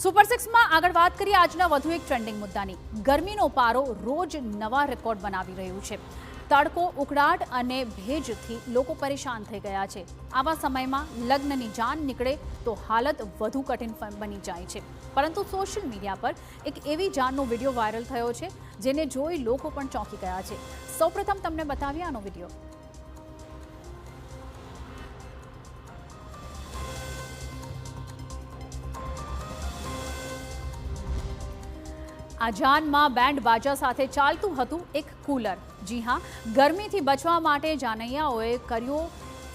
Super સિક્સમાં આગળ વાત કરીએ આજના વધુ એક ટ્રેન્ડિંગ મુદ્દાની। ગરમીનો પારો રોજ નવા રેકોર્ડ બનાવી રહ્યું છે। તડકો, ઉકળાટ અને ભેજથી લોકો પરેશાન થઈ ગયા છે। આવા સમયમાં લગ્નની જાન નીકળે તો હાલત વધુ કઠિન બની જાય છે। પરંતુ સોશિયલ મીડિયા પર એક એવી જાનનો વિડીયો વાયરલ થયો છે જેને જોઈ લોકો પણ ચોંકી ગયા છે। સૌપ્રથમ તમને બતાવીએ આનો વિડીયો। આ જાનમાં બેન્ડ બાજા સાથે ચાલતું હતું એક કુલર। જી હા, ગરમીથી બચવા માટે જાનૈયાઓએ કર્યો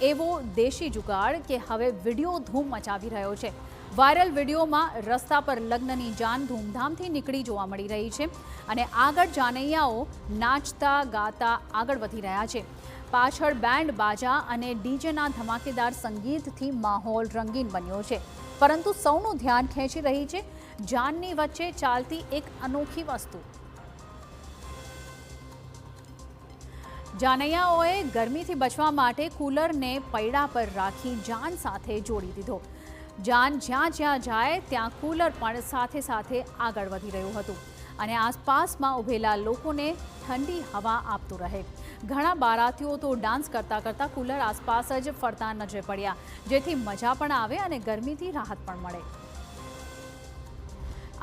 એવો દેશી જુગાડ કે હવે વિડીયો ધૂમ મચાવી રહ્યો છે। વાયરલ વિડીયોમાં રસ્તા પર લગ્નની જાન ધૂમધામથી નીકળી જોવા મળી રહી છે અને આગળ જાનૈયાઓ નાચતા ગાતા આગળ વધી રહ્યા છે। પાછળ બેન્ડ બાજા અને ડીજેના ધમાકેદાર સંગીતથી માહોલ રંગીન બન્યો છે। પરંતુ સૌનું ધ્યાન ખેંચી રહી છે જાનની વચ્ચે ચાલતી એક અનોખી વસ્તુ। જાનૈયાઓએ ગરમીથી બચવા માટે કુલરને પૈડા પર રાખી જાન સાથે જોડી દીધો। જાન જ્યાં જ્યાં જાય ત્યાં કુલર પણ સાથે સાથે આગળ વધી રહ્યું હતું અને આસપાસમાં ઊભેલા લોકોને ઠંડી હવા આપતું રહે। ઘણા બારાતીઓ તો ડાન્સ કરતા કરતા કુલર આસપાસ જ ફરતા નજરે પડ્યા, જેથી મજા પણ આવે અને ગરમીથી રાહત પણ મળે।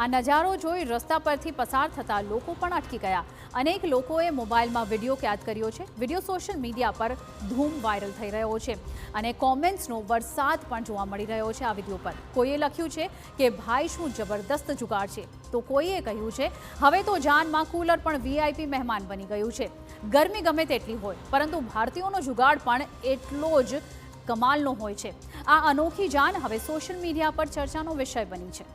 આ નજારો જોઈ રસ્તા પરથી પસાર થતા લોકો પણ અટકી ગયા। અનેક લોકોએ મોબાઈલમાં વિડીયો કેદ કર્યો છે। વિડીયો સોશિયલ મીડિયા પર ધૂમ વાયરલ થઈ રહ્યો છે અને કોમેન્ટ્સનો વરસાદ પણ જોવા મળી રહ્યો છે આ વિડીયો પર। કોઈએ લખ્યું છે કે ભાઈ શું જબરદસ્ત જુગાડ છે, તો કોઈએ કહ્યું છે હવે તો જાનમાં કુલર પણ વીઆઈપી મહેમાન બની ગયું છે। ગરમી ગમે તેટલી હોય, પરંતુ ભારતીયોનો જુગાડ પણ એટલો જ કમાલનો હોય છે। આ અનોખી જાન હવે સોશિયલ મીડિયા પર ચર્ચાનો વિષય બની છે।